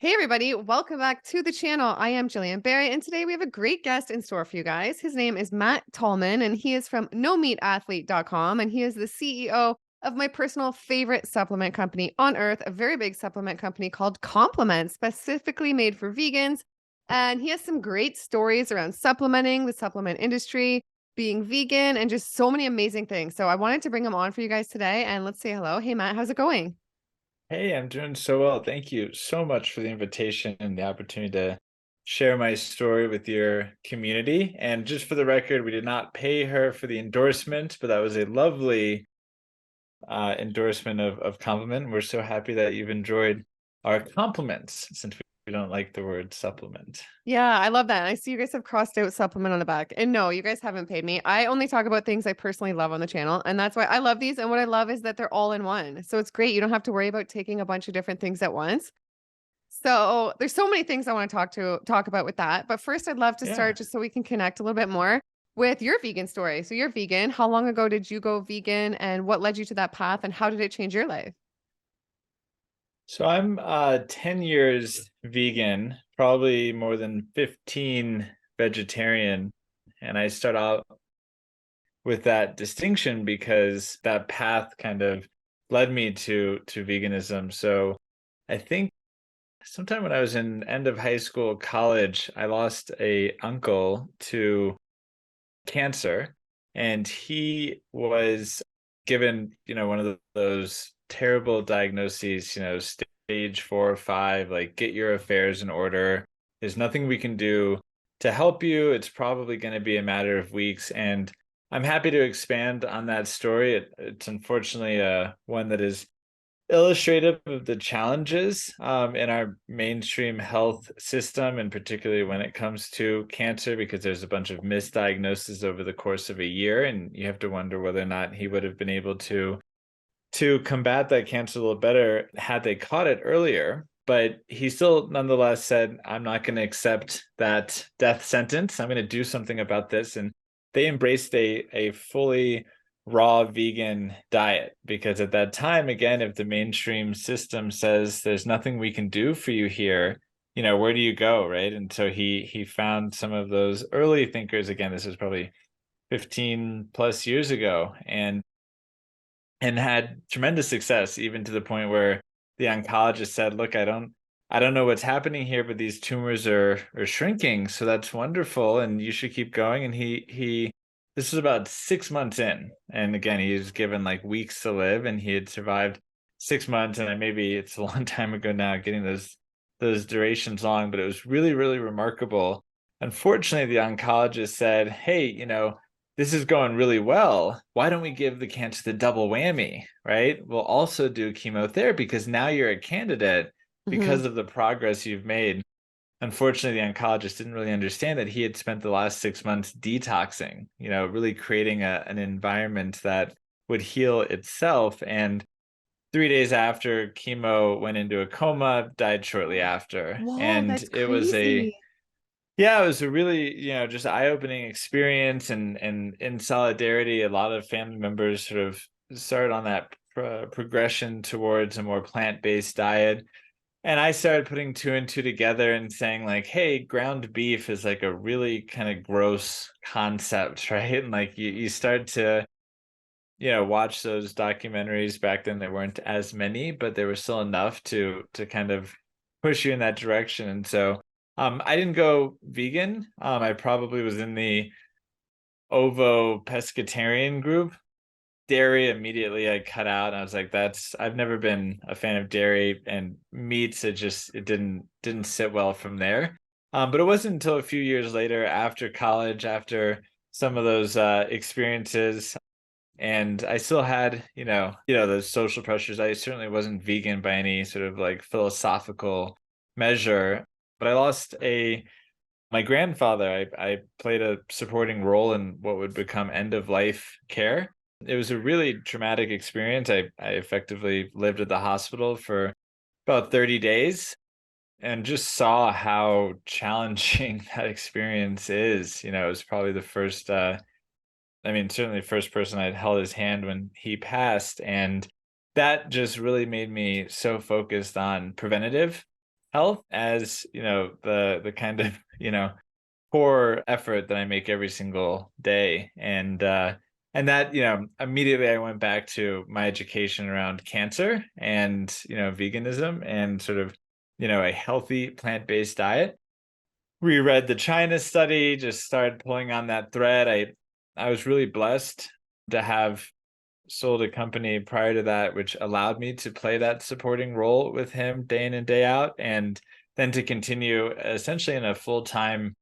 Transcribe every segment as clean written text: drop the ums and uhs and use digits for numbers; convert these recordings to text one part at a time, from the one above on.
Hey everybody, welcome back to the channel. I am Gillian Berry, and today we have a great guest in store for you guys. His name is Matt Tullman, and he is from NoMeatAthlete.com, and he is the CEO of my personal favorite supplement company on earth, a very big supplement company called Complement, specifically made for vegans. And he has some great stories around supplementing, the supplement industry, being vegan, and just so many amazing things. So I wanted to bring him on for you guys today, and let's say hello. Hey Matt, how's it going? Hey, I'm doing so well. Thank you so much for the invitation and the opportunity to share my story with your community. And just for the record, we did not pay her for the endorsement, but that was a lovely endorsement of compliment. We're so happy that you've enjoyed our compliments since we don't like the word supplement. Yeah, I love that. I see you guys have crossed out supplement on the back. And no, you guys haven't paid me. I only talk about things I personally love on the channel. And that's why I love these. And what I love is that they're all in one. So it's great. You don't have to worry about taking a bunch of different things at once. So there's so many things I want to talk about with that. But first I'd love to Yeah. start just so we can connect a little bit more with your vegan story. So you're vegan. How long ago did you go vegan and what led you to that path and how did it change your life? So I'm 10 years vegan, probably more than 15 vegetarian. And I start out with that distinction because that path kind of led me to veganism. So I think sometime when I was in end of high school, college, I lost a uncle to cancer, and he was given, one of those terrible diagnoses, stage 4 or 5, like get your affairs in order. There's nothing we can do to help you. It's probably going to be a matter of weeks. And I'm happy to expand on that story. It's unfortunately one that is illustrative of the challenges in our mainstream health system, and particularly when it comes to cancer, because there's a bunch of misdiagnoses over the course of a year, and you have to wonder whether or not he would have been able to combat that cancer a little better had they caught it earlier. But he still nonetheless said, I'm not going to accept that death sentence. I'm going to do something about this. And they embraced a fully raw vegan diet, because at that time, again, if the mainstream system says there's nothing we can do for you here, where do you go, right? And so he found some of those early thinkers. Again, this was probably 15 plus years ago, and had tremendous success, even to the point where the oncologist said, look, I don't know what's happening here, but these tumors are shrinking, so that's wonderful, and you should keep going. And he this was about 6 months in, and again, he was given like weeks to live, and he had survived 6 months. And maybe it's a long time ago now, getting those durations long, but it was really, really remarkable. Unfortunately, the oncologist said, hey, this is going really well. Why don't we give the cancer the double whammy, right? We'll also do chemotherapy because now you're a candidate Mhm. because of the progress you've made. Unfortunately, the oncologist didn't really understand that he had spent the last 6 months detoxing, really creating an environment that would heal itself. And 3 days after, chemo, went into a coma, died shortly after. Whoa, And that's it was crazy. yeah, it was a really, just eye-opening experience, and in solidarity, a lot of family members sort of started on that progression towards a more plant-based diet. And I started putting two and two together and saying like, hey, ground beef is like a really kind of gross concept, right? And like you start to, watch those documentaries. Back then there weren't as many, but there were still enough to kind of push you in that direction. And so I didn't go vegan. I probably was in the ovo pescatarian group. Dairy, immediately I cut out. I was like, I've never been a fan of dairy and meats. It didn't sit well from there. But it wasn't until a few years later, after college, after some of those experiences, and I still had, those social pressures. I certainly wasn't vegan by any sort of like philosophical measure, but I lost a my grandfather. I played a supporting role in what would become end of life care. It was a really traumatic experience. I effectively lived at the hospital for about 30 days and just saw how challenging that experience is. It was probably the first certainly the first person I'd held his hand when he passed. And that just really made me so focused on preventative. health as, the kind of, core effort that I make every single day. And that, immediately I went back to my education around cancer and, veganism and sort of, a healthy plant-based diet. Reread the China study, just started pulling on that thread. I was really blessed to have sold a company prior to that, which allowed me to play that supporting role with him day in and day out, and then to continue essentially in a full-time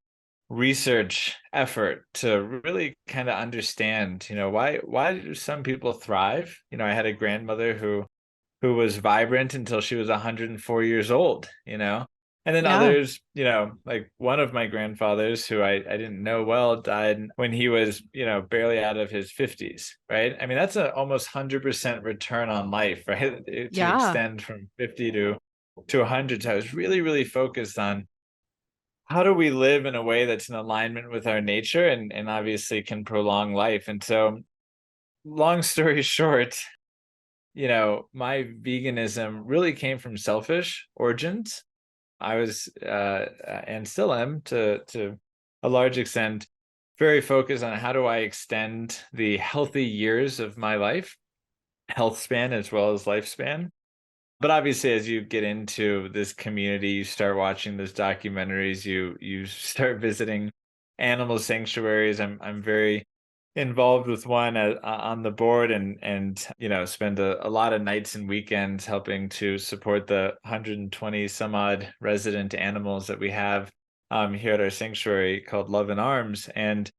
research effort to really kind of understand, why do some people thrive? I had a grandmother who was vibrant until she was 104 years old, and then Yeah. others, like one of my grandfathers who I didn't know well died when he was, barely out of his 50s, right? I mean, that's a almost 100% return on life, right? To Yeah. extend from 50 to 100. So I was really, really focused on how do we live in a way that's in alignment with our nature and obviously can prolong life. And so, long story short, my veganism really came from selfish origins. I was and still am to a large extent very focused on how do I extend the healthy years of my life, health span as well as lifespan. But obviously, as you get into this community, you start watching those documentaries, you start visiting animal sanctuaries. I'm very involved with one on the board, and spend a lot of nights and weekends helping to support the 120 some odd resident animals that we have here at our sanctuary called Love in Arms. And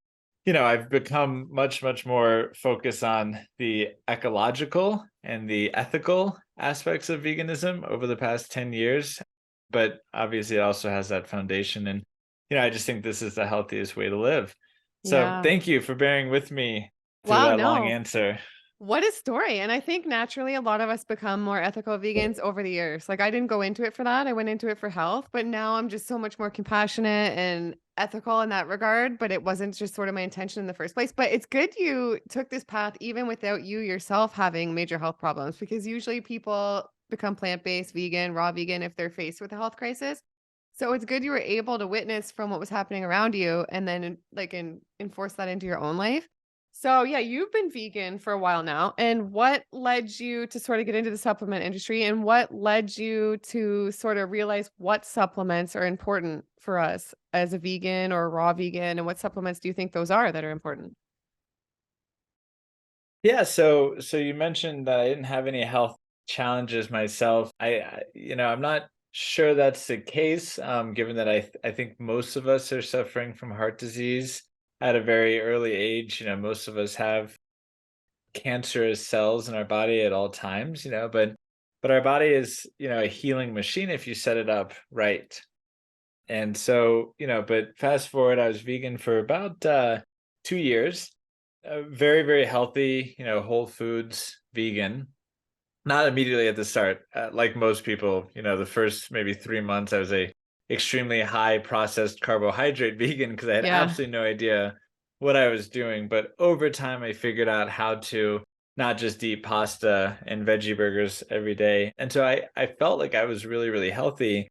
I've become much, much more focused on the ecological and the ethical aspects of veganism over the past 10 years. But obviously, it also has that foundation. And, I just think this is the healthiest way to live. So Yeah. thank you for bearing with me through Wow, that long no. answer. What a story. And I think naturally a lot of us become more ethical vegans over the years. Like I didn't go into it for that. I went into it for health, but now I'm just so much more compassionate and ethical in that regard, but it wasn't just sort of my intention in the first place. But it's good you took this path even without you yourself having major health problems, because usually people become plant-based, vegan, raw vegan if they're faced with a health crisis. So it's good you were able to witness from what was happening around you and then enforce that into your own life. So yeah, you've been vegan for a while now. And what led you to sort of get into the supplement industry, and what led you to sort of realize what supplements are important for us as a vegan or raw vegan, and what supplements do you think those are that are important? Yeah, so you mentioned that I didn't have any health challenges myself. I'm not sure that's the case, given that I think most of us are suffering from heart disease at a very early age. Most of us have cancerous cells in our body at all times, but our body is, a healing machine if you set it up right. And so, but fast forward, I was vegan for about 2 years, very, very healthy, whole foods vegan. Not immediately at the start, like most people, the first maybe 3 months, I was a extremely high processed carbohydrate vegan because I had Yeah. absolutely no idea what I was doing. But over time, I figured out how to not just eat pasta and veggie burgers every day. And so I felt like I was really, really healthy,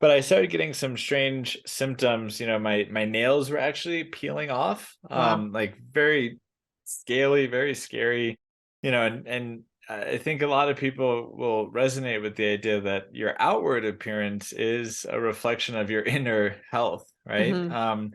but I started getting some strange symptoms. My nails were actually peeling off, Wow. like very scaly, very scary. And I think a lot of people will resonate with the idea that your outward appearance is a reflection of your inner health, right? Hmm.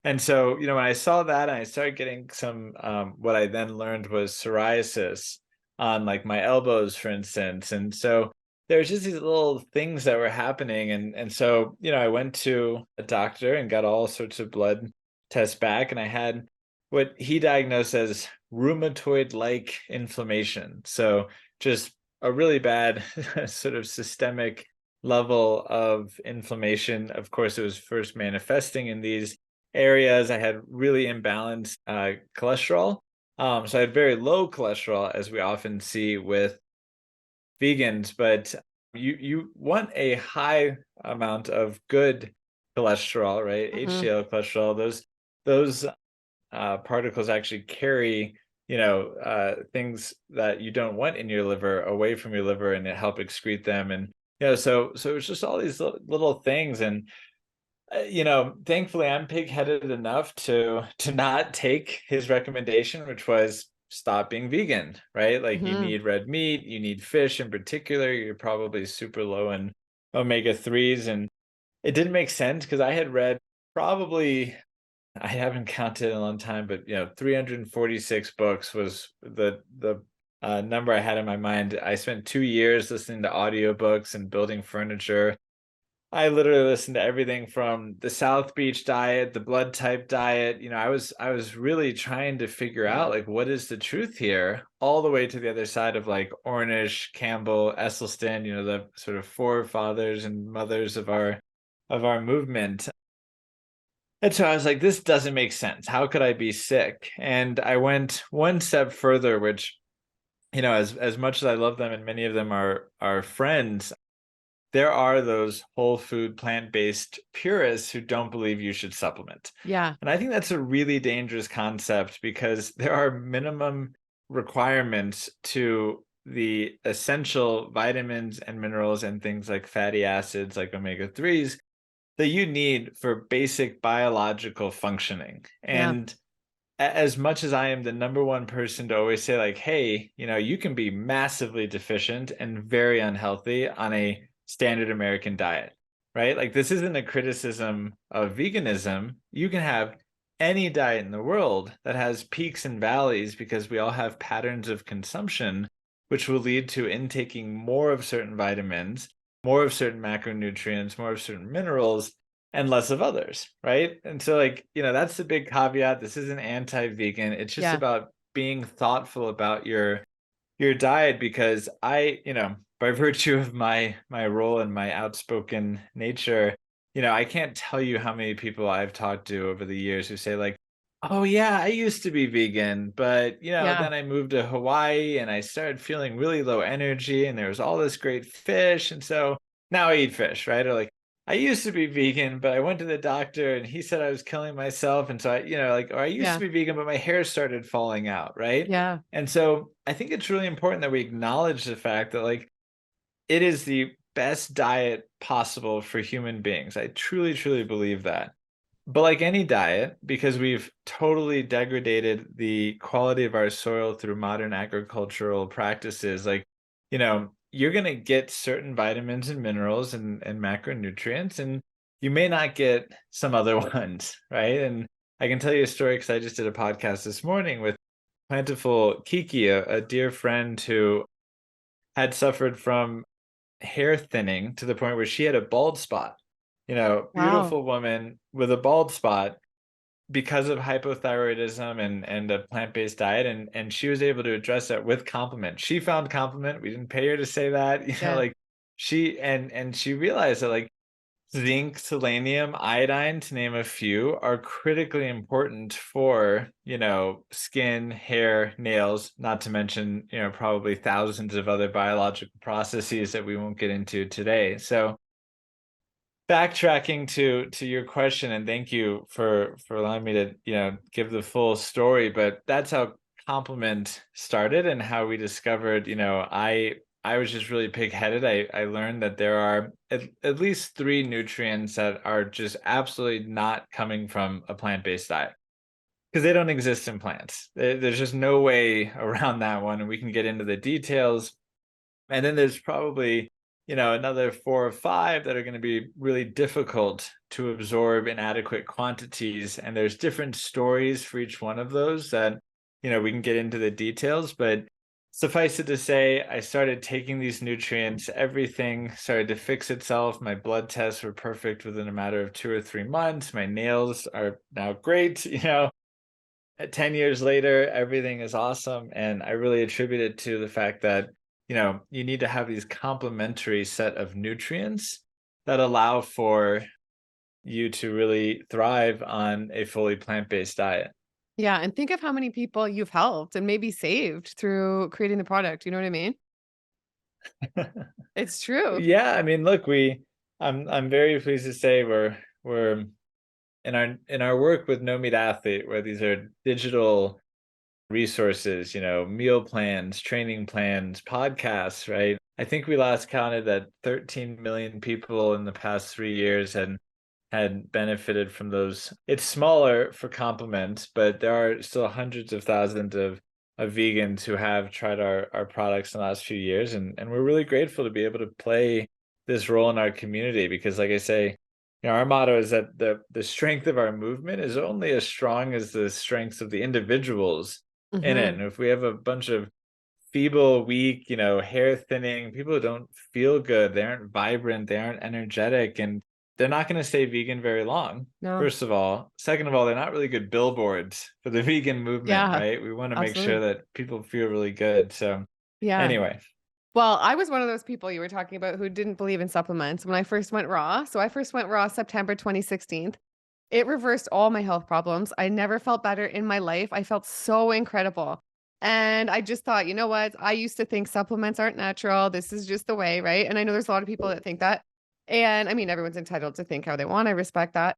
And so, when I saw that, and I started getting some, what I then learned was psoriasis on like my elbows, for instance. And so there's just these little things that were happening. And so, I went to a doctor and got all sorts of blood tests back, and I had what he diagnosed as rheumatoid-like inflammation. So just a really bad sort of systemic level of inflammation. Of course, it was first manifesting in these areas. I had really imbalanced cholesterol. So I had very low cholesterol, as we often see with vegans, but you want a high amount of good cholesterol, right? Hmm. HDL cholesterol. Those particles actually carry, things that you don't want in your liver away from your liver, and it help excrete them. And So it's just all these little things. And thankfully I'm pig-headed enough to not take his recommendation, which was stop being vegan, right? Like, you Mhm. need red meat, you need fish in particular, you're probably super low in omega-3s. And it didn't make sense because I had read probably, I haven't counted in a long time, but 346 books was the number I had in my mind. I spent 2 years listening to audiobooks and building furniture. I literally listened to everything from the South Beach diet, the blood type diet. I was really trying to figure out, like, what is the truth here, all the way to the other side of like Ornish, Campbell, Esselstyn, the sort of forefathers and mothers of our movement. And so I was like, this doesn't make sense. How could I be sick? And I went one step further, which, as much as I love them and many of them are friends, there are those whole food, plant-based purists who don't believe you should supplement. Yeah. And I think that's a really dangerous concept because there are minimum requirements to the essential vitamins and minerals and things like fatty acids, like omega-3s, that you need for basic biological functioning. Yeah. And as much as I am the number one person to always say, like, hey, you can be massively deficient and very unhealthy on a standard American diet, right? Like, this isn't a criticism of veganism. You can have any diet in the world that has peaks and valleys because we all have patterns of consumption, which will lead to intaking more of certain vitamins, more of certain macronutrients, more of certain minerals, and less of others, right? And so, like, that's the big caveat. This isn't anti-vegan. It's just Yeah. about being thoughtful about your diet, because by virtue of my role and my outspoken nature, I can't tell you how many people I've talked to over the years who say, like, oh yeah, I used to be vegan, but Yeah. then I moved to Hawaii and I started feeling really low energy and there was all this great fish, and so now I eat fish, right? Or like, I used to be vegan, but I went to the doctor and he said I was killing myself, and so or I used to Yeah. be vegan, but my hair started falling out, right? Yeah. And so I think it's really important that we acknowledge the fact that, like, it is the best diet possible for human beings. I truly, truly believe that. But like any diet, because we've totally degraded the quality of our soil through modern agricultural practices, like, you're going to get certain vitamins and minerals and macronutrients, and you may not get some other ones, right? And I can tell you a story because I just did a podcast this morning with Plentiful Kiki, a dear friend who had suffered from hair thinning to the point where she had a bald spot. Wow. Beautiful woman with a bald spot because of hypothyroidism and a plant-based diet, and she was able to address that with compliment. She found compliment. We didn't pay her to say that, Yeah. like, she realized that, like, zinc, selenium, iodine, to name a few, are critically important for, skin, hair, nails, not to mention, probably thousands of other biological processes that we won't get into today. So, backtracking to your question, and thank you for allowing me to, give the full story, but that's how Complement started and how we discovered, I was just really pig-headed. I learned that there are at least three nutrients that are just absolutely not coming from a plant-based diet because they don't exist in plants. There's just no way around that one, and we can get into the details. And then there's probably, another four or five that are going to be really difficult to absorb in adequate quantities. And there's different stories for each one of those that, we can get into the details. But suffice it to say, I started taking these nutrients, everything started to fix itself. My blood tests were perfect within a matter of 2 or 3 months. My nails are now great. At 10 years later, everything is awesome. And I really attribute it to the fact that, you need to have these complementary set of nutrients that allow for you to really thrive on a fully plant-based diet. Yeah. And think of how many people you've helped and maybe saved through creating the product. You know what I mean? It's true. Yeah, I mean, look, I'm very pleased to say we're in our work with No Meat Athlete, where these are digital resources, meal plans, training plans, podcasts, right? I think we last counted that 13 million people in the past 3 years had benefited from those. It's smaller for compliments, but there are still hundreds of thousands of vegans who have tried our products in the last few years, and we're really grateful to be able to play this role in our community, because like I say, our motto is that the strength of our movement is only as strong as the strengths of the individuals in it. Mhm. And if we have a bunch of feeble, weak, hair thinning, people who don't feel good, they aren't vibrant, they aren't energetic, and they're not going to stay vegan very long, No. first of all. Second of all, they're not really good billboards for the vegan movement, Yeah, right? We want to make sure absolutely. that people feel really good. So Yeah. anyway, Well, I was one of those people you were talking about who didn't believe in supplements when I first went raw. So I first went raw September 2016. It reversed all my health problems. I never felt better in my life. I felt so incredible. And I just thought, you know what? I used to think supplements aren't natural. This is just the way, right? And I know there's a lot of people that think that. And I mean, everyone's entitled to think how they want. I respect that.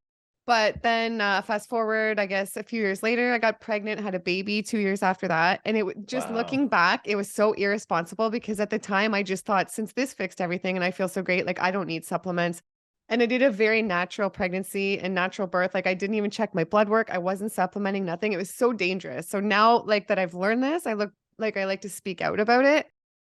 But then fast forward, I guess a few years later, I got pregnant, had a baby 2 years after that. And just wow. looking back, it was so irresponsible because at the time I just thought, since this fixed everything and I feel so great, like I don't need supplements. And I did a very natural pregnancy and natural birth. Like I didn't even check my blood work. I wasn't supplementing, nothing. It was so dangerous. So now, like that I've learned this, I look like I like to speak out about it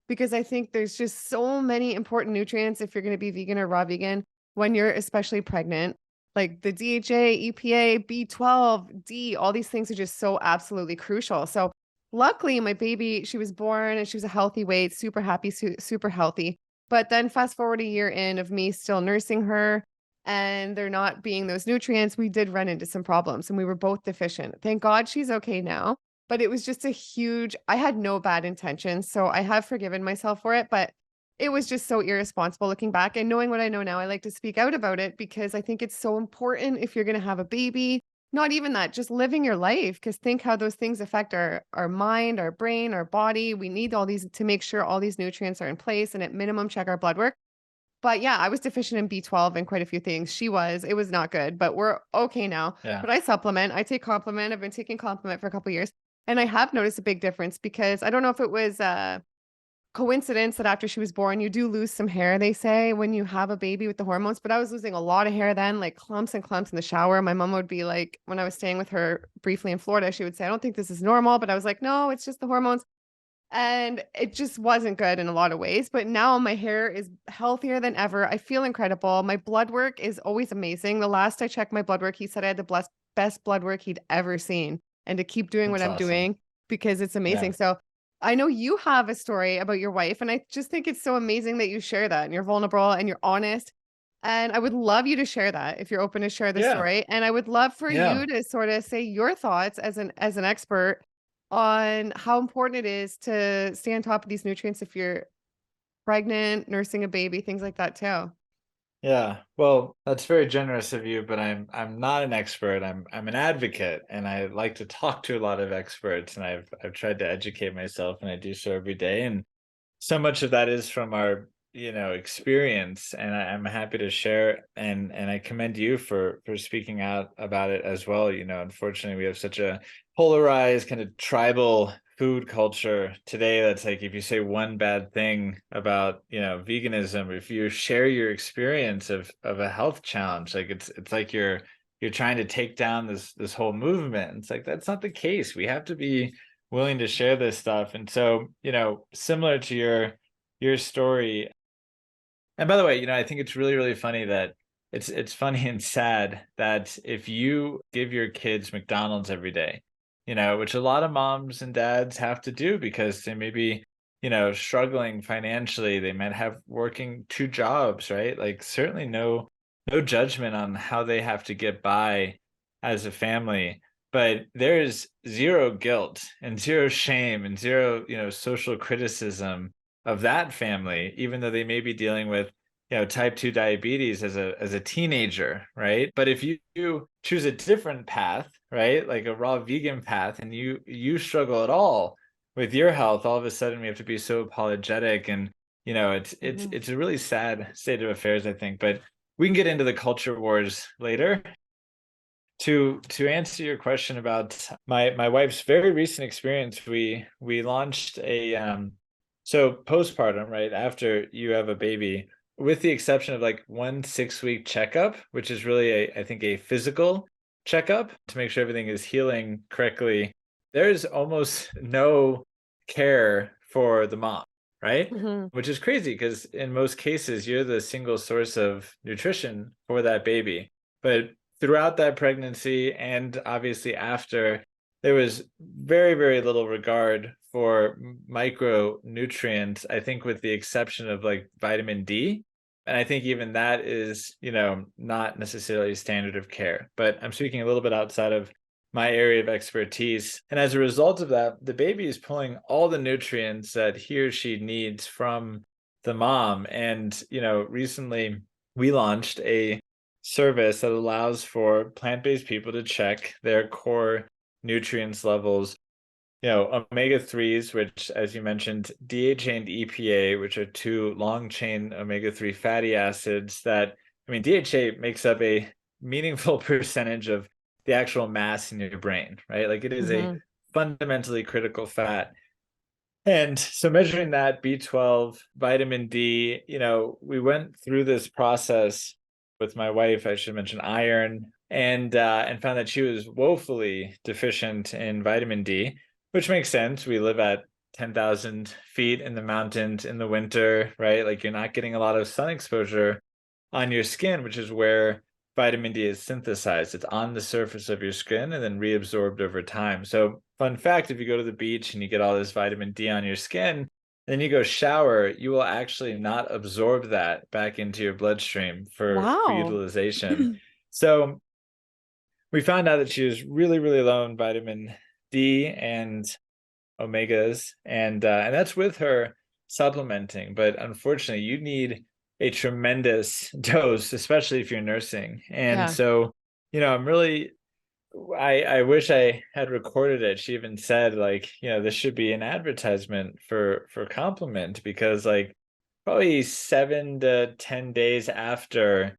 because I think there's just so many important nutrients if you're going to be vegan or raw vegan when you're especially pregnant. Like the DHA, EPA, B12, D, all these things are just so absolutely crucial. So luckily, my baby, she was born and she was a healthy weight, super happy, super healthy. But then fast forward a year in of me still nursing her and there not being those nutrients, we did run into some problems and we were both deficient. Thank God she's okay now. But it was just a huge, I had no bad intentions. So I have forgiven myself for it. But it was just so irresponsible looking back. And knowing what I know now, I like to speak out about it because I think it's so important if you're going to have a baby. Not even that, just living your life. Because think how those things affect our mind, our brain, our body. We need all these to make sure all these nutrients are in place and at minimum check our blood work. But yeah, I was deficient in B12 and quite a few things. She was. It was not good, but we're okay now. Yeah. But I supplement. I take complement. I've been taking complement for a couple years. And I have noticed a big difference because I don't know if it was coincidence that after she was born, you do lose some hair, they say, when you have a baby with the hormones. But I was losing a lot of hair then, like clumps and clumps in the shower. My mom would be like, when I was staying with her briefly in Florida, she would say, I don't think this is normal. But I was like, no, it's just the hormones. And it just wasn't good in a lot of ways. But now my hair is healthier than ever. I feel incredible. My blood work is always amazing. The last I checked my blood work, he said I had the best blood work he'd ever seen and to keep doing what That's I'm awesome. doing because it's Yeah. amazing. So I know you have a story about your wife, and I just think it's so amazing that you share that and you're vulnerable and you're honest. And I would love you to share that if you're open to share the Yeah. story. And I would love for Yeah. you to sort of say your thoughts as an expert on how important it is to stay on top of these nutrients if you're pregnant, nursing a baby, things like that too. Yeah, well, that's very generous of you, but I'm not an expert. I'm an advocate, and I like to talk to a lot of experts, and I've tried to educate myself, and I do so every day. And so much of that is from our, experience, and I'm happy to share. And I commend you for speaking out about it as well. Unfortunately, we have such a polarized kind of tribal food culture today that's like, if you say one bad thing about veganism, if you share your experience of a health challenge, like it's like you're trying to take down this whole movement. It's like that's not the case. We have to be willing to share this stuff. And so, similar to your story. And by the way, I think it's really, really funny that it's funny and sad that if you give your kids McDonald's every day, which a lot of moms and dads have to do because they may be, struggling financially, they might have working two jobs, right? Like certainly no judgment on how they have to get by as a family, but there's zero guilt and zero shame and zero, social criticism of that family, even though they may be dealing with, type 2 diabetes as a teenager, right? But if you choose a different path, right, like a raw vegan path, and you struggle at all with your health, all of a sudden we have to be so apologetic. And Mhm. it's a really sad state of affairs, I think. But we can get into the culture wars later. To answer your question about my wife's very recent experience, we launched a So postpartum, right after you have a baby, with the exception of like 1 6-week checkup, which is really I think a physical checkup to make sure everything is healing correctly, there's almost no care for the mom, right? Hmm. Which is crazy because in most cases you're the single source of nutrition for that baby. But throughout that pregnancy and obviously after, there was very, very little regard for micronutrients, I think with the exception of like vitamin D. And I think even that is, not necessarily standard of care. But I'm speaking a little bit outside of my area of expertise. And as a result of that, the baby is pulling all the nutrients that he or she needs from the mom. And, recently we launched a service that allows for plant-based people to check their core nutrients levels, omega-3s, which, as you mentioned, DHA and EPA, which are two long-chain omega-3 fatty acids that, DHA makes up a meaningful percentage of the actual mass in your brain, right? Like it is a Hmm. fundamentally critical fat. And so measuring that, B12, vitamin D, we went through this process with my wife, I should mention iron, and found that she was woefully deficient in vitamin D, which makes sense. We live at 10,000 feet in the mountains in the winter, right? Like you're not getting a lot of sun exposure on your skin, which is where vitamin D is synthesized. It's on the surface of your skin and then reabsorbed over time. So, fun fact, if you go to the beach and you get all this vitamin D on your skin, then you go shower, you will actually not absorb that back into your bloodstream for Wow. utilization. So, we found out that she was really, really low in vitamin D and omegas, and that's with her supplementing. But unfortunately, you need a tremendous dose, especially if you're nursing. And Yeah. so, I'm really, I wish I had recorded it. She even said like, this should be an advertisement for Compliment, because like probably 7 to 10 days after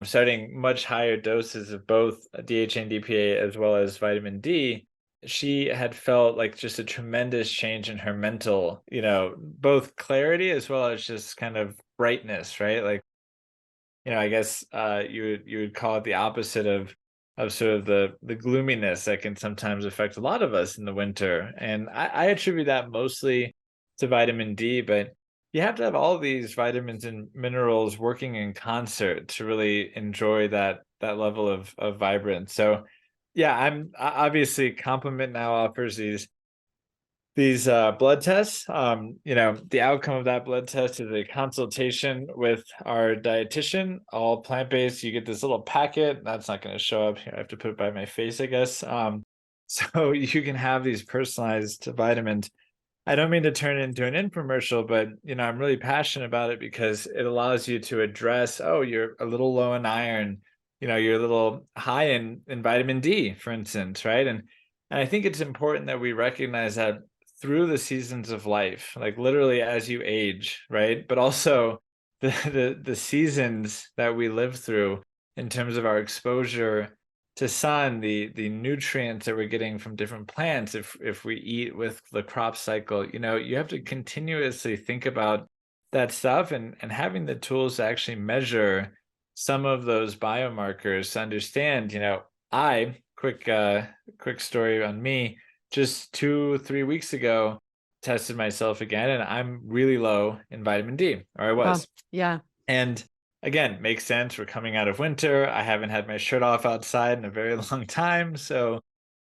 starting much higher doses of both DHA and DPA as well as vitamin D, she had felt like just a tremendous change in her mental, both clarity as well as just kind of brightness, right? Like, I guess you would call it the opposite of sort of the gloominess that can sometimes affect a lot of us in the winter. And I attribute that mostly to vitamin D, but you have to have all these vitamins and minerals working in concert to really enjoy that level of vibrance. So yeah, obviously Complement now offers these blood tests. The outcome of that blood test is a consultation with our dietitian, all plant-based. You get this little packet. That's not going to show up here. I have to put it by my face, I guess. So you can have these personalized vitamins. I don't mean to turn it into an infomercial, but I'm really passionate about it because it allows you to address, oh, you're a little low in iron, you're a little high in vitamin D, for instance, right? And I think it's important that we recognize that through the seasons of life, like literally as you age, right? But also the seasons that we live through in terms of our exposure to sun, the nutrients that we're getting from different plants, if we eat with the crop cycle, you have to continuously think about that stuff, and having the tools to actually measure some of those biomarkers to understand, I quick story on me, just 2 3 weeks ago tested myself again and I'm really low in vitamin D, or I Wow. was. Yeah. And again, makes sense. We're coming out of winter. I haven't had my shirt off outside in a very long time. So,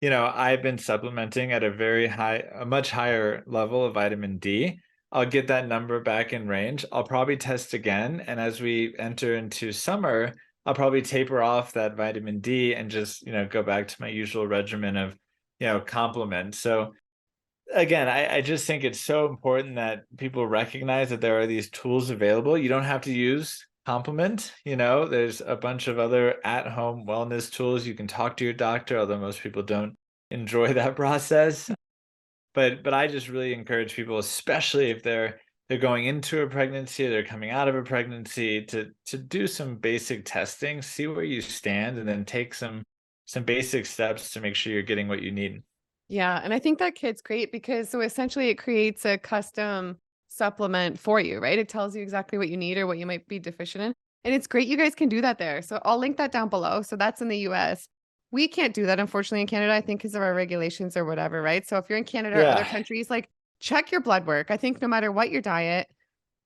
I've been supplementing at a much higher level of vitamin D. I'll get that number back in range. I'll probably test again. And as we enter into summer, I'll probably taper off that vitamin D and just, go back to my usual regimen of, complement. So again, I just think it's so important that people recognize that there are these tools available. You don't have to use Complement. There's a bunch of other at-home wellness tools. You can talk to your doctor, although most people don't enjoy that process. But I just really encourage people, especially if they're going into a pregnancy, they're coming out of a pregnancy, to do some basic testing, see where you stand, and then take some basic steps to make sure you're getting what you need. Yeah, and I think that kit's great because so essentially it creates a custom supplement for you, right? It tells you exactly what you need or what you might be deficient in. And it's great you guys can do that there. So I'll link that down below. So that's in the US. We can't do that, unfortunately, in Canada, I think, because of our regulations or whatever, right? So if you're in Canada or other Yeah. countries, like check your blood work. I think no matter what your diet,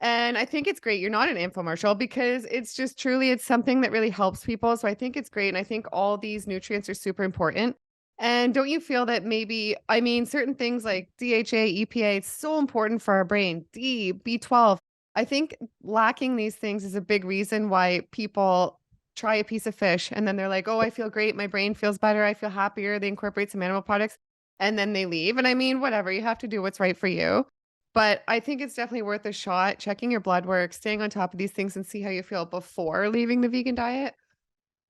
and I think it's great you're not an infomercial because it's just truly it's something that really helps people. So I think it's great. And I think all these nutrients are super important. And don't you feel that maybe, I mean, certain things like DHA, EPA, it's so important for our brain, D, B12. I think lacking these things is a big reason why people try a piece of fish and then they're like, oh, I feel great. My brain feels better. I feel happier. They incorporate some animal products and then they leave. And I mean, whatever, you have to do what's right for you. But I think it's definitely worth a shot, checking your blood work, staying on top of these things and see how you feel before leaving the vegan diet.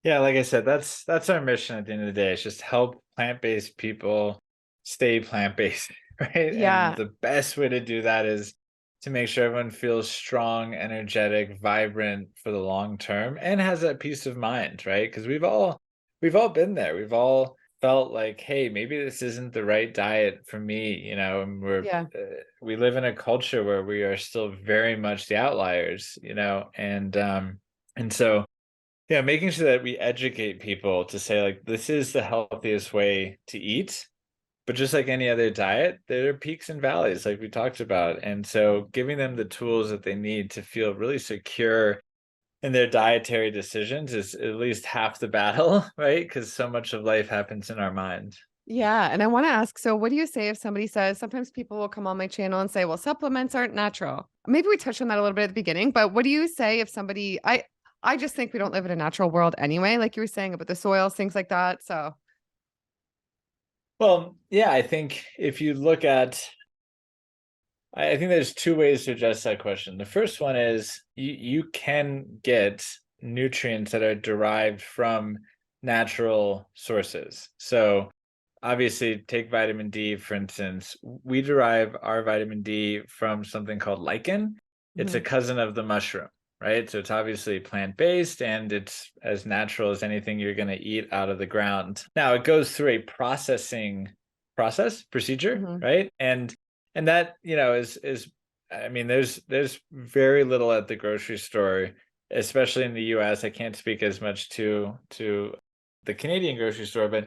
Yeah, like I said, that's our mission at the end of the day. It's just help plant-based people stay plant-based, right? And Yeah. the best way to do that is to make sure everyone feels strong, energetic, vibrant for the long term and has that peace of mind, right? Because we've all been there. We've all felt like, hey, maybe this isn't the right diet for me, and Yeah. we live in a culture where we are still very much the outliers, and so yeah, making sure that we educate people to say, like, this is the healthiest way to eat. But just like any other diet, there are peaks and valleys, like we talked about. And so giving them the tools that they need to feel really secure in their dietary decisions is at least half the battle, right? Because so much of life happens in our mind. Yeah, and I wanna ask, so what do you say if somebody says sometimes people will come on my channel and say, "Well, supplements aren't natural." Maybe we touched on that a little bit at the beginning, but what do you say if somebody I just think we don't live in a natural world anyway, like you were saying about the soils, things like that, so Well, yeah, I think if you look at I think there's two ways to address that question. The first one is you can get nutrients that are derived from natural sources. So obviously take vitamin D, for instance. We derive our vitamin D from something called lichen. It's a Mhm. cousin of the mushroom, right? So it's obviously plant-based and it's as natural as anything you're going to eat out of the ground. Now it goes through a procedure, Mhm. right? And that, is I mean, there's very little at the grocery store, especially in the US. I can't speak as much to the Canadian grocery store, but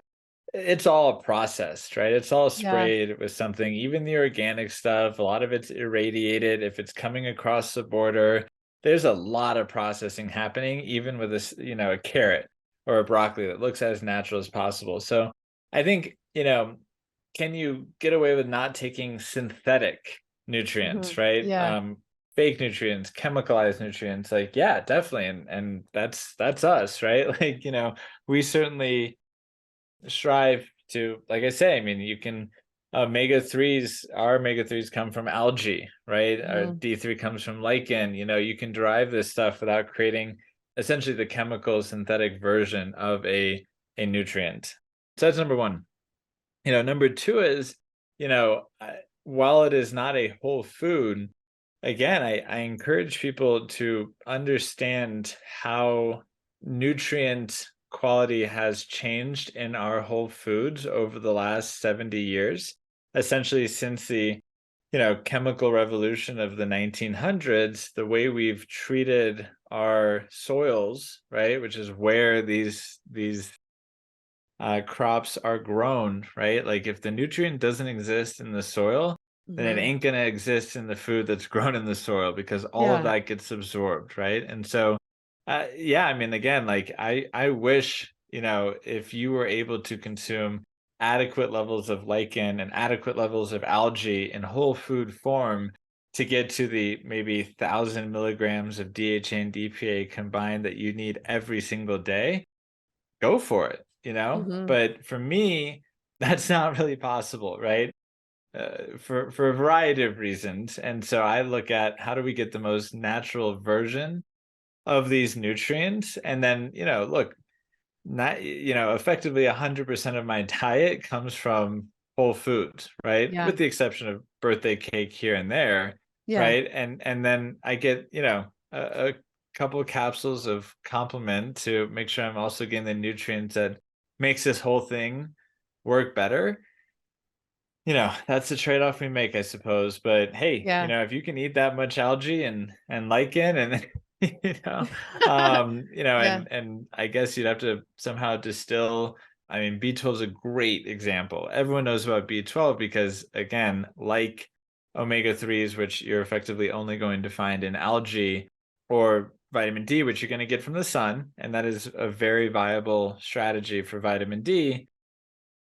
it's all processed, right? It's all Yeah. sprayed with something. Even the organic stuff, a lot of it's irradiated. If it's coming across the border, there's a lot of processing happening, even with this, a carrot or a broccoli that looks as natural as possible. So I think, can you get away with not taking synthetic nutrients, Mhm. right? Yeah. Fake nutrients, chemicalized nutrients, like, yeah, definitely. And that's us, right? Like, we certainly strive to, like I say, I mean, you can omega 3s, our omega 3s come from algae, right? Our Mhm. D3 comes from lichen. You can derive this stuff without creating essentially the chemical synthetic version of a nutrient. So that's number one. Number two is, while it is not a whole food, again, I encourage people to understand how nutrient quality has changed in our whole foods over the last 70 years, essentially since the chemical revolution of the 1900s. The way we've treated our soils, right, which is where these crops are grown, right? Like if the nutrient doesn't exist in the soil, then it Mhm. ain't gonna exist in the food that's grown in the soil because all of Yeah. that gets absorbed, right? And so, yeah, I mean, again, like I wish, if you were able to consume adequate levels of lichen and adequate levels of algae in whole food form to get to the maybe 1,000 milligrams of DHA and DPA combined that you need every single day, go for it, Mhm. But for me, that's not really possible, right? For a variety of reasons. And so I look at how do we get the most natural version of these nutrients? And then, look, not, effectively 100% of my diet comes from whole foods, right? Yeah. With the exception of birthday cake here and there, Yeah. right? And then I get, a couple of capsules of complement to make sure I'm also getting the nutrients that makes this whole thing work better. that's the trade-off we make, I suppose. But hey, Yeah. if you can eat that much algae and lichen and Yeah. and I guess you'd have to somehow distill. I mean, B12 is a great example. Everyone knows about B12 because, again, like omega-3s, which you're effectively only going to find in algae, or vitamin D, which you're going to get from the sun, and that is a very viable strategy for vitamin D.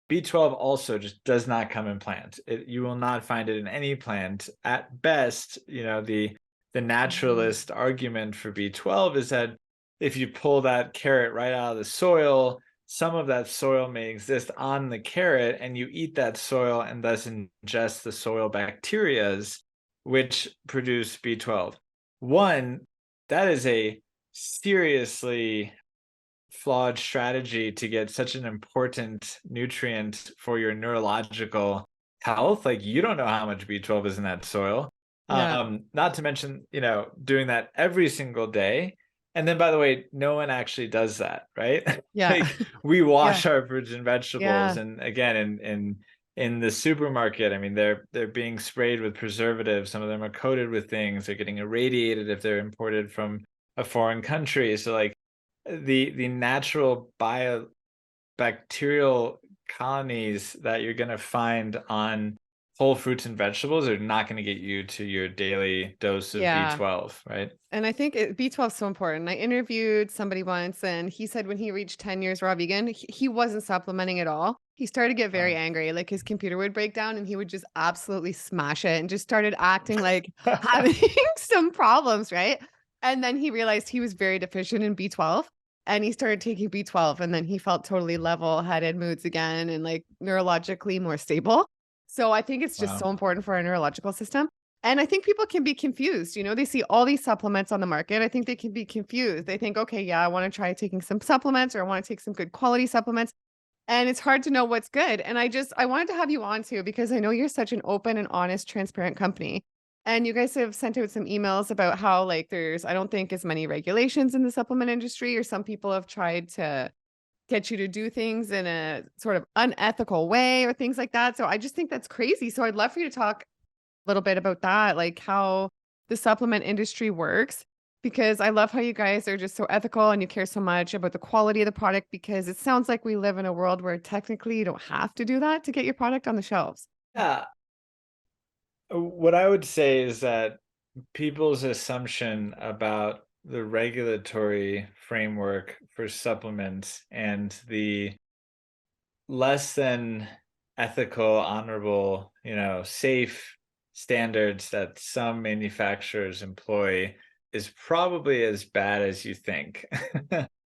B12 also just does not come in plants. You will not find it in any plant. At best, the Mhm. naturalist argument for B12 is that if you pull that carrot right out of the soil, some of that soil may exist on the carrot, and you eat that soil and thus ingest the soil bacterias, which produce B12. One, that is a seriously flawed strategy to get such an important nutrient for your neurological health. Like, you don't know how much B12 is in that soil. Yeah. Not to mention, doing that every single day. And then, by the way, no one actually does that, right? Yeah. Like, we Yeah. wash our fruits and vegetables, Yeah. and again, in the supermarket, I mean, they're being sprayed with preservatives. Some of them are coated with things. They're getting irradiated if they're imported from a foreign country. So, like, the natural bacterial colonies that you're going to find on whole fruits and vegetables are not going to get you to your daily dose of Yeah. B12, right? And I think B12 is so important. I interviewed somebody once, and he said when he reached 10 years raw vegan, he wasn't supplementing at all. He started to get very Wow. angry. Like, his computer would break down and he would just absolutely smash it and just started acting like having some problems, right? And then he realized he was very deficient in B12, and he started taking B12, and then he felt totally level-headed moods again and like neurologically more stable. So I think it's just Wow. so important for our neurological system. And I think people can be confused. They see all these supplements on the market. I think they can be confused. They think, okay, yeah, I want to try taking some supplements, or I want to take some good quality supplements. And it's hard to know what's good. And I wanted to have you on too, because I know you're such an open and honest, transparent company. And you guys have sent out some emails about how, like, there's, I don't think, as many regulations in the supplement industry, or some people have tried to get you to do things in a sort of unethical way or things like that. So I just think that's crazy. So I'd love for you to talk little bit about that, like how the supplement industry works, because I love how you guys are just so ethical and you care so much about the quality of the product, because it sounds like we live in a world where technically you don't have to do that to get your product on the shelves. Yeah. What I would say is that people's assumption about the regulatory framework for supplements and the less than ethical, honorable, safe standards that some manufacturers employ is probably as bad as you think.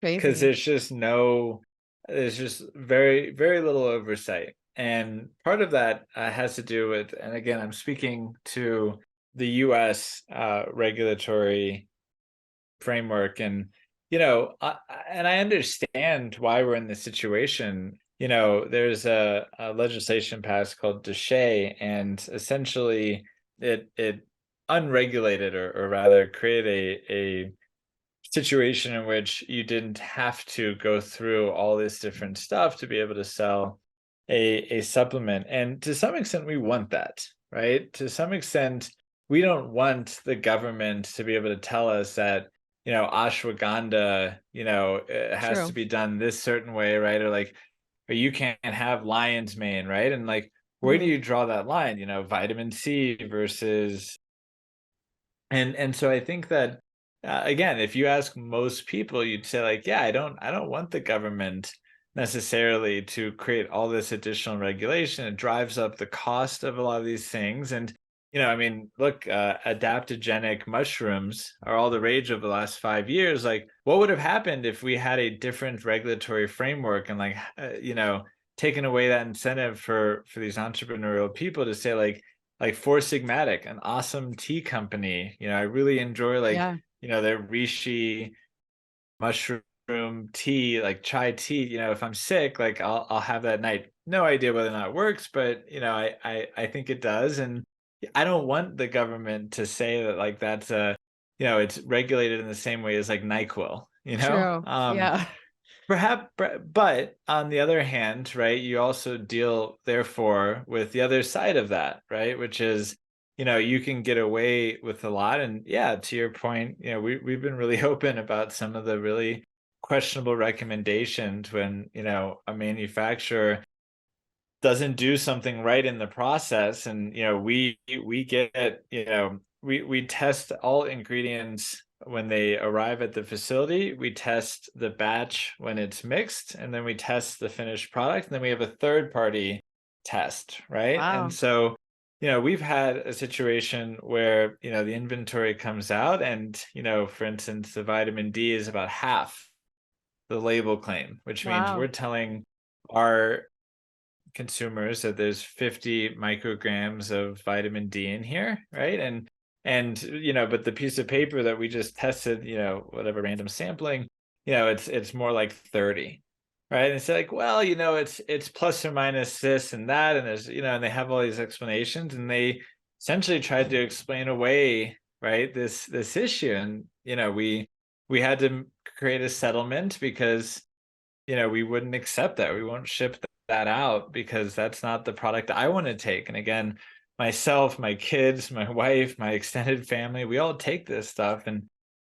Because Crazy. there's just very, very little oversight. And part of that has to do with, and again, I'm speaking to the US regulatory framework. And and I understand why we're in this situation. There's a legislation passed called 𝙎𝘼𝙑, and essentially it unregulated, or rather created a situation in which you didn't have to go through all this different stuff to be able to sell a supplement. And to some extent, we want that, right? To some extent, we don't want the government to be able to tell us that, ashwagandha, has to True. be done this certain way, right? Or like, or you can't have lion's mane, right? And like, where do Mhm. you draw that line? Vitamin C versus, and so I think that, again, if you ask most people, you'd say like, yeah, I don't want the government necessarily to create all this additional regulation. It drives up the cost of a lot of these things. And I mean, look, adaptogenic mushrooms are all the rage over the last 5 years. Like, what would have happened if we had a different regulatory framework, and like, taken away that incentive for these entrepreneurial people to say like Four Sigmatic, an awesome tea company. I really enjoy, like, Yeah. their reishi mushroom tea, like chai tea. If I'm sick, like I'll have that night. No idea whether or not it works, but I think it does. And I don't want the government to say that like that's it's regulated in the same way as like NyQuil, True. Yeah. Perhaps, but on the other hand, right, you also deal, therefore, with the other side of that, right, which is, you can get away with a lot. And yeah, to your point, we've been really open about some of the really questionable recommendations when, a manufacturer doesn't do something right in the process. And, we get, we test all ingredients when they arrive at the facility. We test the batch when it's mixed, and then we test the finished product, and then we have a third party test, right? And Wow. so, we've had a situation where, the inventory comes out and, for instance, the vitamin D is about half the label claim, which means we're Wow. telling our consumers that there's 50 micrograms of vitamin D in here, right? And but the piece of paper that we just tested, whatever random sampling, it's more like 30. Right. And it's like, well, it's plus or minus this and that. And there's, and they have all these explanations, and they essentially tried to explain away, right, this issue. And, we had to create a settlement because, we wouldn't accept that. We won't ship that out because that's not the product I want to take. And again, myself, my kids, my wife, my extended family, we all take this stuff. And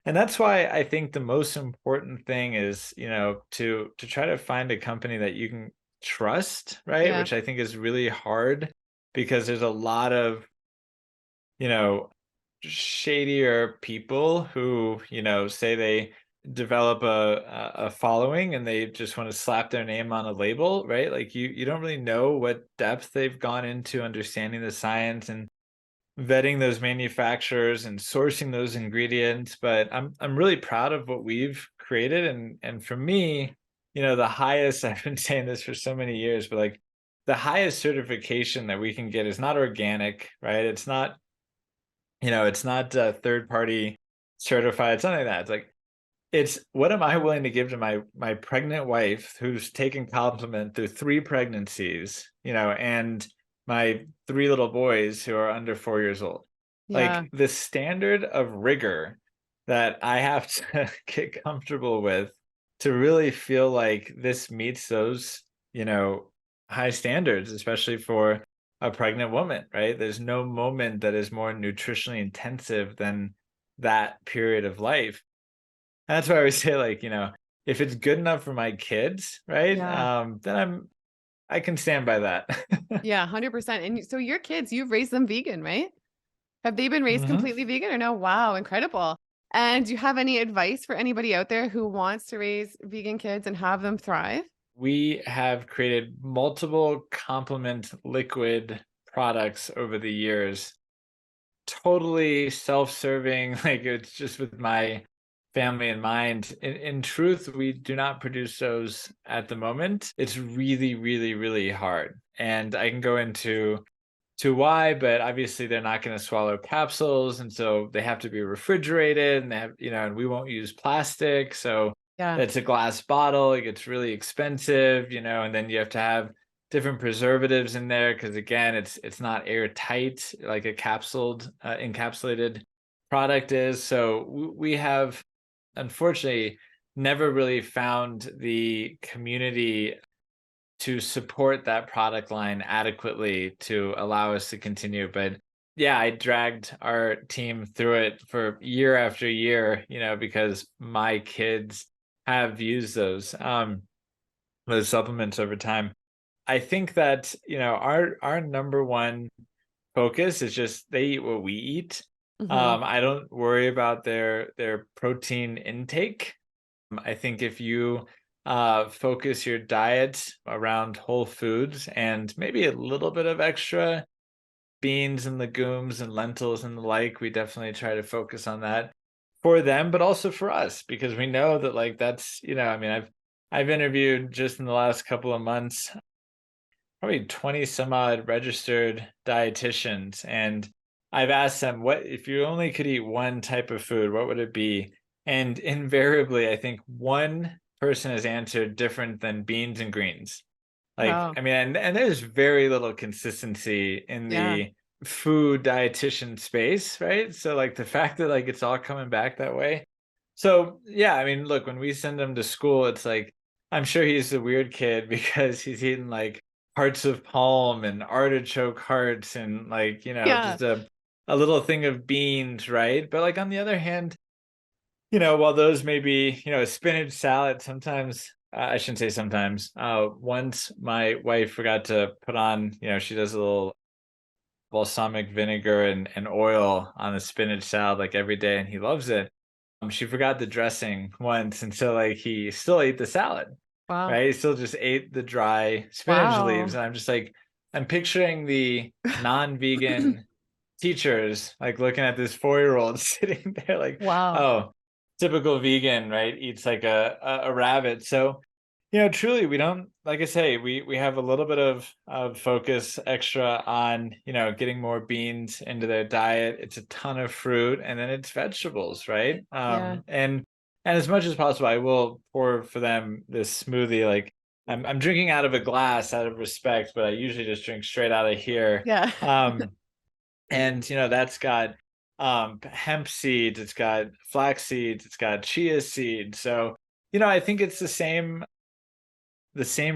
that's why I think the most important thing is, to try to find a company that you can trust, right? Yeah. Which I think is really hard because there's a lot of, you know, shadier people who, say they develop a following and they just want to slap their name on a label, right? Like you don't really know what depth they've gone into understanding the science and vetting those manufacturers and sourcing those ingredients. But I'm really proud of what we've created. And for me, the highest, I've been saying this for so many years, but like the highest certification that we can get is not organic, right? It's not third party certified, something like that. It's like, it's what am I willing to give to my pregnant wife who's taken compliment through 3 pregnancies, and my 3 little boys who are under 4 years old. Yeah. Like, the standard of rigor that I have to get comfortable with to really feel like this meets those, high standards, especially for a pregnant woman, right? There's no moment that is more nutritionally intensive than that period of life. And that's why I always say, like, if it's good enough for my kids, right? Yeah. Then I can stand by that. Yeah, 100%. And so your kids, you've raised them vegan, right? Have they been raised Mhm. completely vegan or no? Wow, incredible. And do you have any advice for anybody out there who wants to raise vegan kids and have them thrive? We have created multiple complement liquid products over the years, totally self-serving. Like, it's just with my family in mind. In truth, we do not produce those at the moment. It's really, really, really hard. And I can go into to why, but obviously they're not going to swallow capsules, and so they have to be refrigerated, and they have, and we won't use plastic, so Yeah. it's a glass bottle. It gets really expensive, and then you have to have different preservatives in there because again, it's not airtight like a capsuled, encapsulated product is. So we have, unfortunately, never really found the community to support that product line adequately to allow us to continue. But yeah, I dragged our team through it for year after year, because my kids have used those supplements over time. I think that, our number one focus is just they eat what we eat. Mhm. I don't worry about their protein intake. I think if you focus your diet around whole foods and maybe a little bit of extra beans and legumes and lentils and the like, we definitely try to focus on that for them, but also for us, because we know that, like, that's, I mean, I've interviewed just in the last couple of months probably 20 some odd registered dietitians, and I've asked them, what if you only could eat one type of food, what would it be? And invariably, I think one person has answered different than beans and greens. Like, Wow. I mean, and there's very little consistency in Yeah. the food dietitian space, right? So like the fact that like it's all coming back that way. So yeah, I mean, look, when we send them to school, it's like I'm sure he's a weird kid because he's eating like hearts of palm and artichoke hearts and like, Yeah. just a little thing of beans, right? But like on the other hand, while those may be, a spinach salad, sometimes I shouldn't say sometimes. Once my wife forgot to put on, she does a little balsamic vinegar and oil on the spinach salad like every day, and he loves it. She forgot the dressing once, and so like he still ate the salad, Wow. right? He still just ate the dry spinach leaves, Wow. and I'm just like, I'm picturing the non-vegan teachers like looking at this 4-year-old sitting there like, Wow. oh, typical vegan, right? Eats like a rabbit. So, truly we don't, like I say, we have a little bit of focus extra on, getting more beans into their diet. It's a ton of fruit, and then it's vegetables, right? Yeah. And as much as possible, I will pour for them this smoothie. Like I'm drinking out of a glass out of respect, but I usually just drink straight out of here. Yeah. And that's got hemp seeds, it's got flax seeds, it's got chia seeds. So, I think it's the same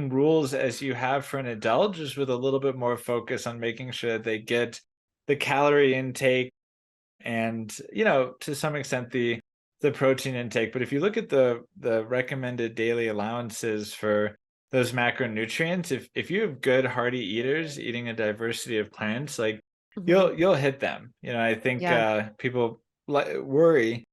rules as you have for an adult, just with a little bit more focus on making sure that they get the calorie intake and, to some extent the protein intake. But if you look at the recommended daily allowances for those macronutrients, if you have good hearty eaters eating a diversity of plants, like Mhm. you'll hit them. I think Yeah. people worry.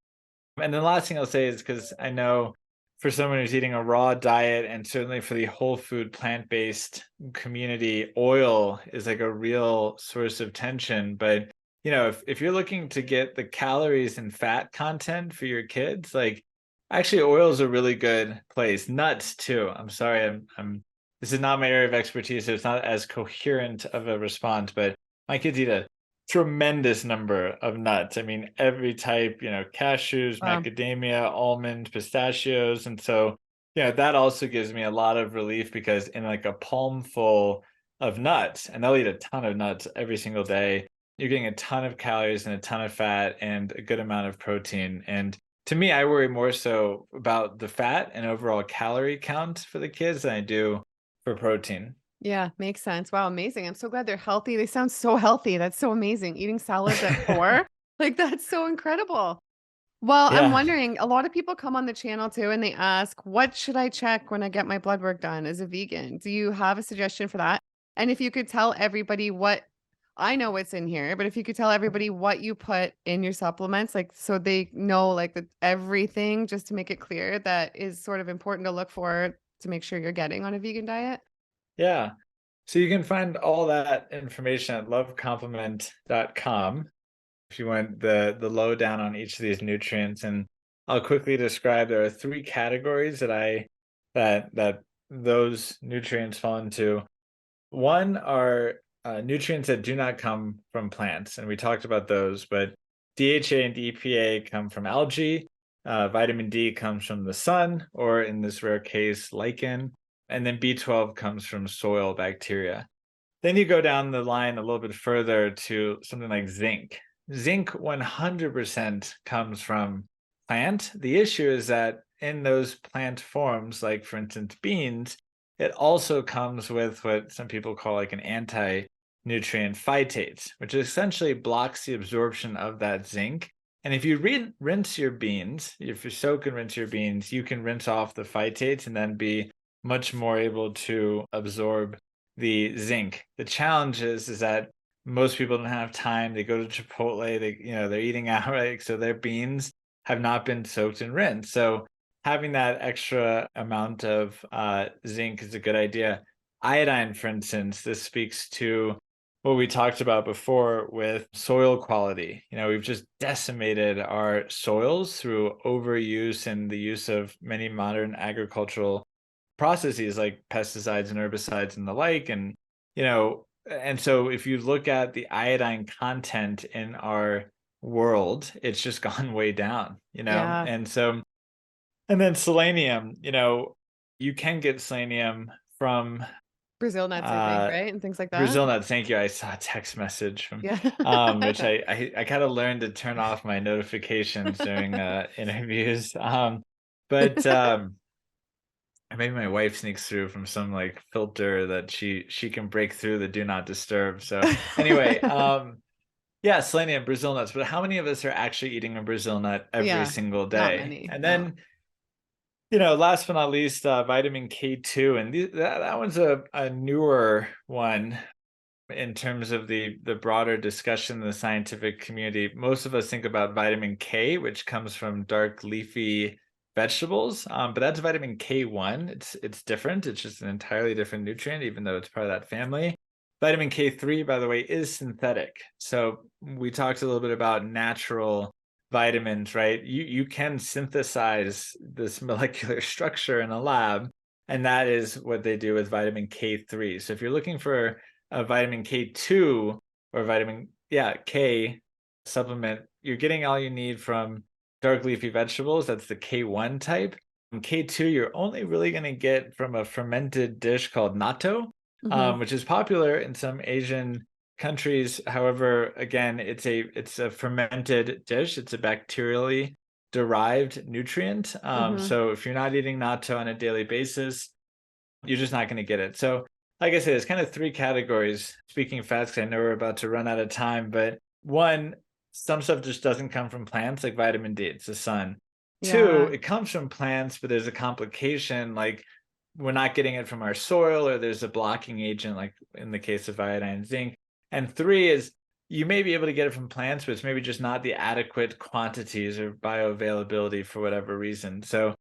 And the last thing I'll say is, because I know for someone who's eating a raw diet, and certainly for the whole food plant-based community, oil is like a real source of tension. But if you're looking to get the calories and fat content for your kids, like actually oil is a really good place. Nuts too. I'm sorry, I'm this is not my area of expertise, so it's not as coherent of a response, but my kids eat a tremendous number of nuts. I mean, every type, cashews, Wow. macadamia, almond, pistachios. And so, that also gives me a lot of relief, because in like a palmful of nuts, and they'll eat a ton of nuts every single day, you're getting a ton of calories and a ton of fat and a good amount of protein. And to me, I worry more so about the fat and overall calorie count for the kids than I do for protein. Yeah, makes sense. Wow, amazing. I'm so glad they're healthy. They sound so healthy. That's so amazing. Eating salads at 4? Like, that's so incredible. Well, I'm Yeah. wondering, a lot of people come on the channel too and they ask, "What should I check when I get my blood work done as a vegan?" Do you have a suggestion for that? And if you could tell everybody what I know what's in here, but if you could tell everybody what you put in your supplements, like so they know like the everything, just to make it clear that is sort of important to look for to make sure you're getting on a vegan diet. Yeah. So you can find all that information at lovecompliment.com if you want the lowdown on each of these nutrients. And I'll quickly describe, there are 3 categories that those nutrients fall into. One are nutrients that do not come from plants, and we talked about those, but DHA and EPA come from algae. Vitamin D comes from the sun, or in this rare case, lichen, and then B12 comes from soil bacteria. Then you go down the line a little bit further to something like zinc. Zinc 100% comes from plant. The issue is that in those plant forms, like for instance beans, it also comes with what some people call like an anti-nutrient phytate, which essentially blocks the absorption of that zinc. And if you rinse your beans, if you soak and rinse your beans, you can rinse off the phytates and then be much more able to absorb the zinc. The challenge is that most people don't have time. They go to Chipotle, they're eating out, right? So their beans have not been soaked and rinsed. So having that extra amount of zinc is a good idea. Iodine, for instance, this speaks to what we talked about before with soil quality. We've just decimated our soils through overuse and the use of many modern agricultural processes like pesticides and herbicides and the like. And so if you look at the iodine content in our world, it's just gone way down. Yeah. And then selenium, you can get selenium from Brazil nuts, I think, uh right? And things like that? Brazil nuts. Thank you. I saw a text message from Yeah. which I kind of learned to turn off my notifications during interviews. But or maybe my wife sneaks through from some like filter that she can break through the do not disturb. So anyway, yeah, selenium, Brazil nuts. But how many of us are actually eating a Brazil nut every Yeah, single not day? many, And no. then, last but not least, vitamin K2, and that one's a newer one in terms of the broader discussion in the scientific community. Most of us think about vitamin K, which comes from dark leafy vegetables, but that's vitamin K1. It's different. It's just an entirely different nutrient, even though it's part of that family. Vitamin K3, by the way, is synthetic. So we talked a little bit about natural vitamins, right? You can synthesize this molecular structure in a lab, and that is what they do with vitamin K3. So if you're looking for a vitamin K2 or vitamin, yeah, K supplement, you're getting all you need from dark leafy vegetables. That's the K1 type. And K2, you're only really going to get from a fermented dish called natto, Mhm, which is popular in some Asian countries. However, again, it's a fermented dish. It's a bacterially derived nutrient. mhm. So if you're not eating natto on a daily basis, you're just not going to get it. So, like I said, it's kind of three categories. Speaking fast, because I know we're about to run out of time, but one, some stuff just doesn't come from plants, like vitamin D. It's the sun. Two, Yeah, it comes from plants, but there's a complication, like we're not getting it from our soil, or there's a blocking agent, like in the case of iodine and zinc. And three is you may be able to get it from plants, but it's maybe just not the adequate quantities or bioavailability for whatever reason. So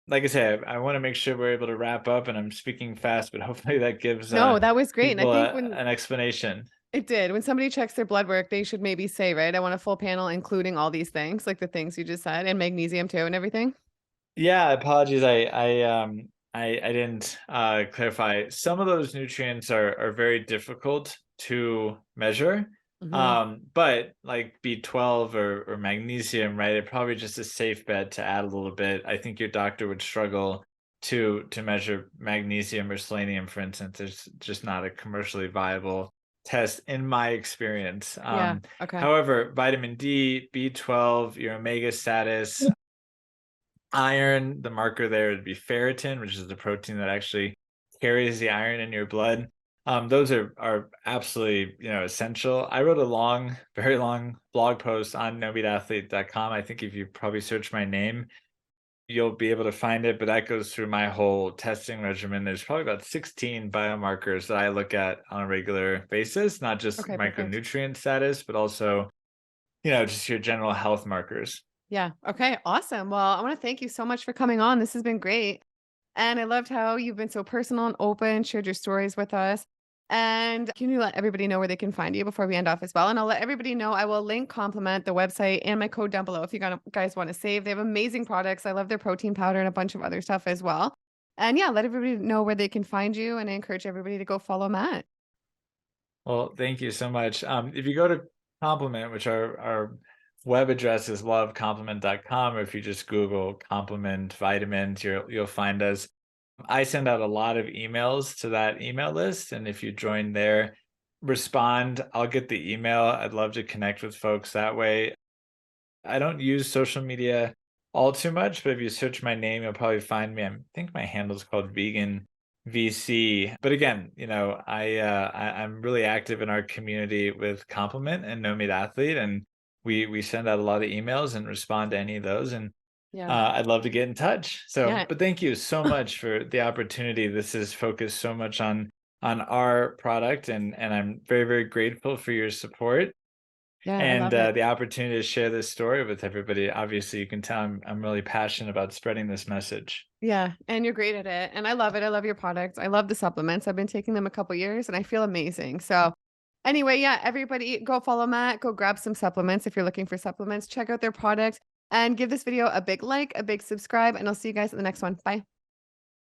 like I said, I want to make sure we're able to wrap up, and I'm speaking fast, but hopefully that gives no, that was great, and I people think when an explanation. it did. When somebody checks their blood work, they should maybe say, right, "I want a full panel including all these things," like the things you just said, and magnesium too and everything? Yeah, apologies. I didn't clarify. Some of those nutrients are very difficult to measure. Mhm. But like B12 or magnesium, right? It probably just a safe bet to add a little bit. I think your doctor would struggle to measure magnesium or selenium, for instance. There's just not a commercially viable test in my experience. Yeah, okay. However, vitamin D, B12, your omega status, iron, the marker there would be ferritin, which is the protein that actually carries the iron in your blood. Those are absolutely essential. I wrote a long, very long blog post on nobeatathlete.com. I think if you probably search my name, you'll be able to find it. But that goes through my whole testing regimen. There's probably about 16 biomarkers that I look at on a regular basis, not just Okay, perfect. micronutrient status, but also just your general health markers. Yeah, okay, awesome. Well, I wanna thank you so much for coming on, this has been great, and I loved how you've been so personal and open, shared your stories with us, and can you let everybody know where they can find you before we end off as well? And I'll let everybody know I will link Compliment, the website, and my code down below if you guys wanna save. They have amazing products, I love their protein powder and a bunch of other stuff as well. And yeah, let everybody know where they can find you, and I encourage everybody to go follow Matt. Well, thank you so much. If you go to Compliment, which our web address is lovecompliment.com, or if you just Google Compliment vitamins, you'll find us. I send out a lot of emails to that email list, and if you join there, respond, I'll get the email. I'd love to connect with folks that way. I don't use social media all too much, but if you search my name, you'll probably find me. I think my handle is called Vegan VC. But again, I'm really active in our community with Compliment and No Meat Athlete, and we send out a lot of emails and respond to any of those. And Yeah. I'd love to get in touch. So, Yeah. but thank you so much for the opportunity. This is focused so much on our product, and I'm very, very grateful for your support Yeah, I and love it. the opportunity to share this story with everybody. Obviously, you can tell I'm really passionate about spreading this message. Yeah, and you're great at it, and I love it. I love your products. I love the supplements. I've been taking them a couple years and I feel amazing. So, anyway, yeah, everybody go follow Matt, go grab some supplements if you're looking for supplements. Check out their products and give this video a big like, a big subscribe, and I'll see you guys in the next one. Bye.